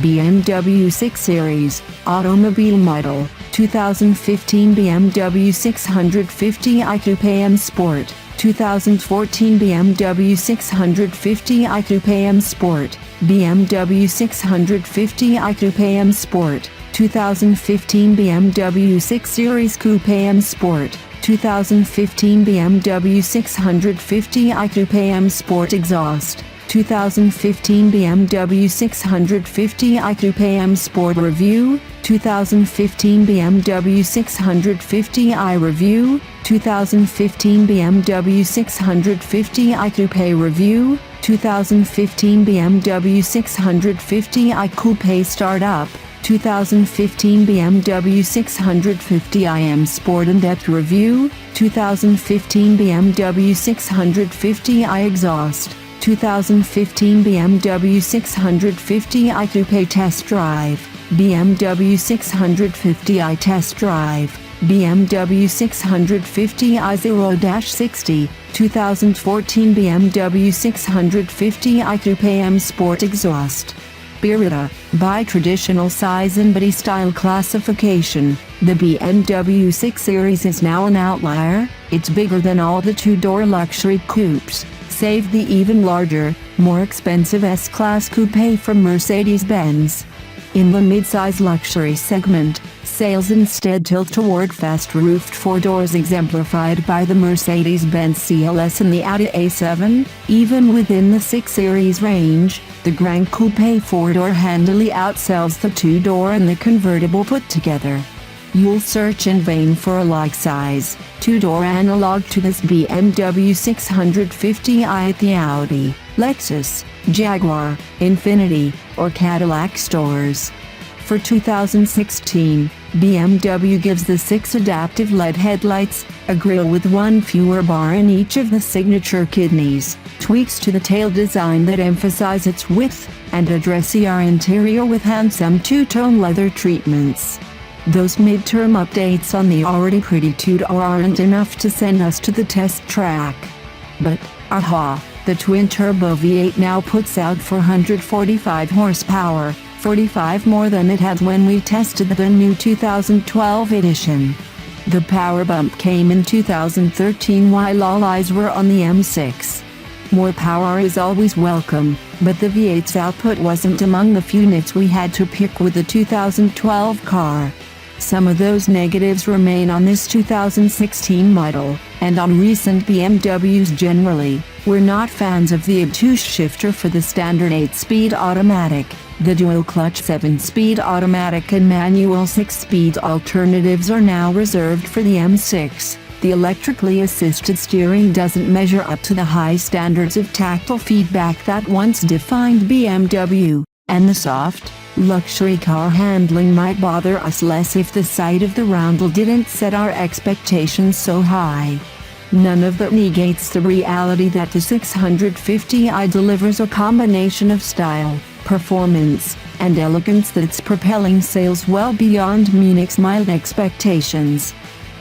BMW 6 Series, automobile model, 2015 BMW 650i Coupe M Sport, 2014 BMW 650i Coupe M Sport, BMW 650i Coupe M Sport, 2015 BMW 6 Series Coupe M Sport, 2015 BMW 650i Coupe M Sport Exhaust, 2015 BMW 650i Coupe M Sport Review, 2015 BMW 650i Review, 2015 BMW 650i Coupe Review, 2015 BMW 650i Coupe Startup, 2015 BMW 650i M Sport In-Depth Review, 2015 BMW 650i Exhaust, 2015 BMW 650i Coupe Test Drive, BMW 650i Test Drive, BMW 650i 0-60, 2014 BMW 650i Coupe M Sport Exhaust. Beretta, by traditional size and body style classification, the BMW 6 Series is now an outlier. It's bigger than all the two-door luxury coupes, save the even larger, more expensive S-Class Coupe from Mercedes-Benz. In the mid-size luxury segment, sales instead tilt toward fast-roofed four doors exemplified by the Mercedes-Benz CLS and the Audi A7. Even within the 6 Series range, the Gran Coupe four-door handily outsells the two-door and the convertible put together. You'll search in vain for a like-size, two-door analog to this BMW 650i at the Audi, Lexus, Jaguar, Infiniti, or Cadillac stores. For 2016, BMW gives the 6 adaptive LED headlights, a grille with one fewer bar in each of the signature kidneys, tweaks to the tail design that emphasize its width, and a dressier interior with handsome two-tone leather treatments. Those midterm updates on the already pretty two-door aren't enough to send us to the test track. But, aha, the twin-turbo V8 now puts out 445 horsepower, 45 more than it had when we tested the new 2012 edition. The power bump came in 2013 while all eyes were on the M6. More power is always welcome, but the V8's output wasn't among the few nits we had to pick with the 2012 car. Some of those negatives remain on this 2016 model, and on recent BMWs generally. We're not fans of the obtuse shifter for the standard 8-speed automatic. The dual-clutch 7-speed automatic and manual 6-speed alternatives are now reserved for the M6. The electrically assisted steering doesn't measure up to the high standards of tactile feedback that once defined BMW, and the soft, luxury car handling might bother us less if the sight of the roundel didn't set our expectations so high. None of that negates the reality that the 650i delivers a combination of style, performance, and elegance that's propelling sales well beyond Munich's mild expectations.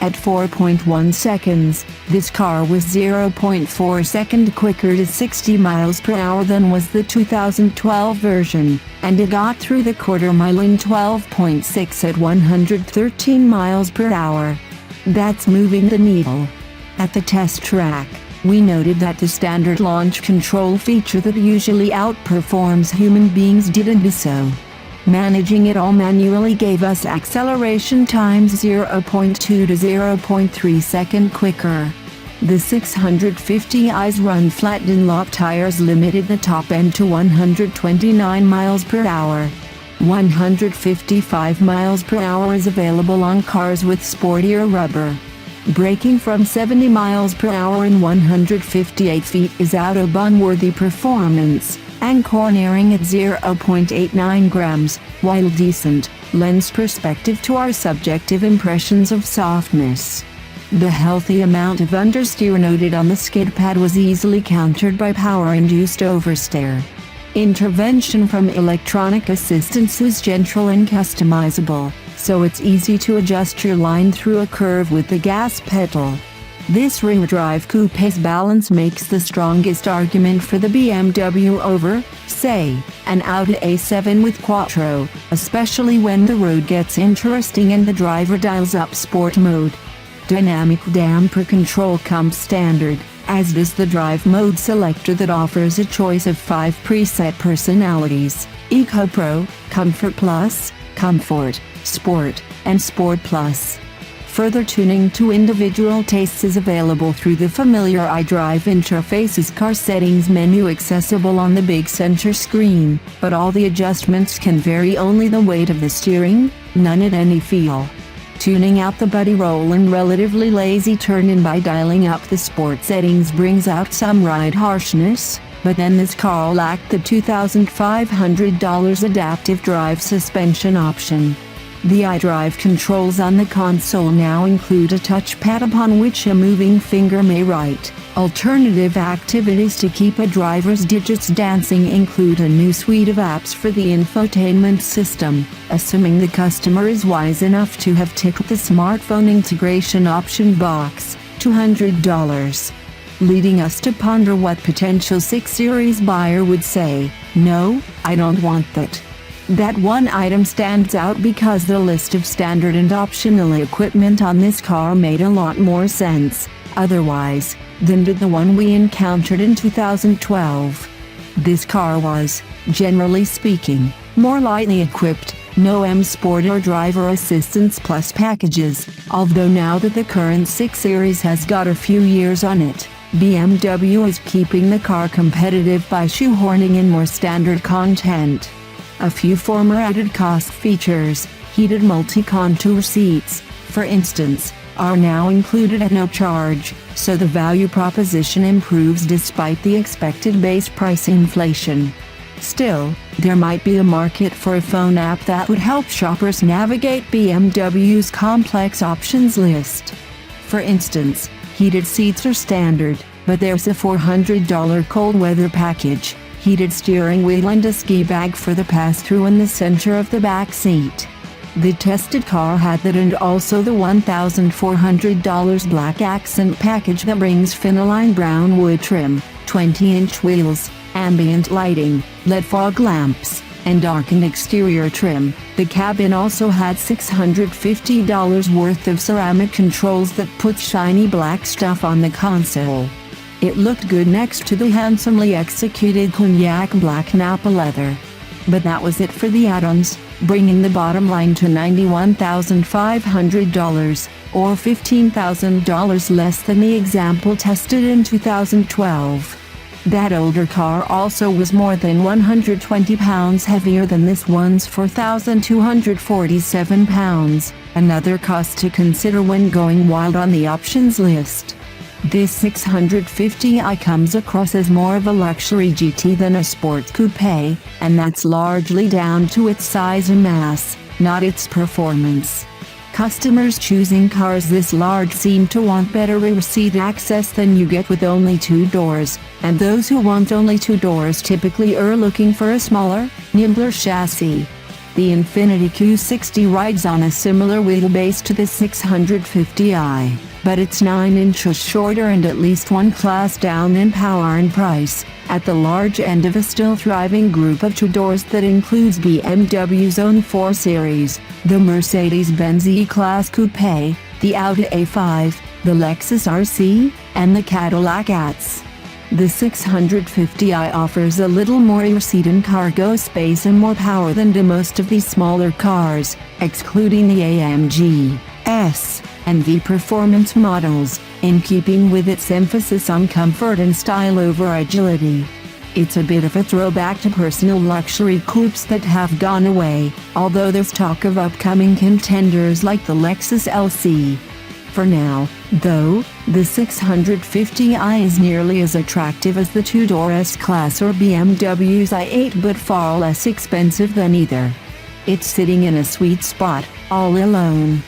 At 4.1 seconds, this car was 0.4 seconds quicker to 60 miles per hour than was the 2012 version, and it got through the quarter mile in 12.6 at 113 miles per hour. That's moving the needle. At the test track, we noted that the standard launch control feature that usually outperforms human beings didn't do so. Managing it all manually gave us acceleration times 0.2 to 0.3 seconds quicker. The 650i's run flat Dunlop tires limited the top end to 129 miles per hour. 155 miles per hour is available on cars with sportier rubber. Braking from 70 miles per hour in 158 feet is Autobahn-worthy performance, and cornering at 0.89 grams, while decent, lends perspective to our subjective impressions of softness. The healthy amount of understeer noted on the skid pad was easily countered by power-induced oversteer. Intervention from electronic assistance is gentle and customizable, so it's easy to adjust your line through a curve with the gas pedal. This rear-drive coupe's balance makes the strongest argument for the BMW over say, an Audi A7 with Quattro, especially when the road gets interesting and the driver dials up sport mode. Dynamic damper control comes standard, as does the drive mode selector that offers a choice of 5 preset personalities: Eco Pro, Comfort Plus, Comfort, Sport, and Sport Plus. Further tuning to individual tastes is available through the familiar iDrive interface's car settings menu accessible on the big center screen, but all the adjustments can vary. Only the weight of the steering, none at any feel. Tuning out the buddy roll and relatively lazy turn-in by dialing up the sport settings brings out some ride harshness, but then this car lacked the $2,500 adaptive drive suspension option. The iDrive controls on the console now include a touchpad upon which a moving finger may write. Alternative activities to keep a driver's digits dancing include a new suite of apps for the infotainment system, assuming the customer is wise enough to have ticked the smartphone integration option box, $200. Leading us to ponder what potential 6 Series buyer would say, "No, I don't want that." That one item stands out because the list of standard and optional equipment on this car made a lot more sense, otherwise, than did the one we encountered in 2012. This car was, generally speaking, more lightly equipped, no M Sport or Driver Assistance Plus packages, although now that the current 6 Series has got a few years on it, BMW is keeping the car competitive by shoehorning in more standard content. A few former added cost features, heated multi-contour seats, for instance, are now included at no charge, so the value proposition improves despite the expected base price inflation. Still, there might be a market for a phone app that would help shoppers navigate BMW's complex options list. For instance, heated seats are standard, but there's a $400 cold weather package, heated steering wheel and a ski bag for the pass-through in the center of the back seat. The tested car had that and also the $1,400 black accent package that brings phenyline brown wood trim, 20-inch wheels, ambient lighting, LED fog lamps, and darkened exterior trim. The cabin also had $650 worth of ceramic controls that put shiny black stuff on the console. It looked good next to the handsomely executed cognac black Napa leather. But that was it for the add-ons, bringing the bottom line to $91,500, or $15,000 less than the example tested in 2012. That older car also was more than 120 pounds heavier than this one's 4,247 pounds, another cost to consider when going wild on the options list. This 650i comes across as more of a luxury GT than a sports coupe, and that's largely down to its size and mass, not its performance. Customers choosing cars this large seem to want better rear seat access than you get with only 2 doors, and those who want only 2 doors typically are looking for a smaller, nimbler chassis. The Infiniti Q60 rides on a similar wheelbase to the 650i, but it's 9 inches shorter and at least one class down in power and price, at the large end of a still thriving group of 2 doors that includes BMW's own 4 Series, the Mercedes-Benz E-Class Coupe, the Audi A5, the Lexus RC, and the Cadillac ATS. The 650i offers a little more rear seat and cargo space and more power than do most of these smaller cars, excluding the AMG, S, and V performance models, in keeping with its emphasis on comfort and style over agility. It's a bit of a throwback to personal luxury coupes that have gone away, although there's talk of upcoming contenders like the Lexus LC. For now, though, the 650i is nearly as attractive as the 2-door S-Class or BMW's i8 but far less expensive than either. It's sitting in a sweet spot, all alone.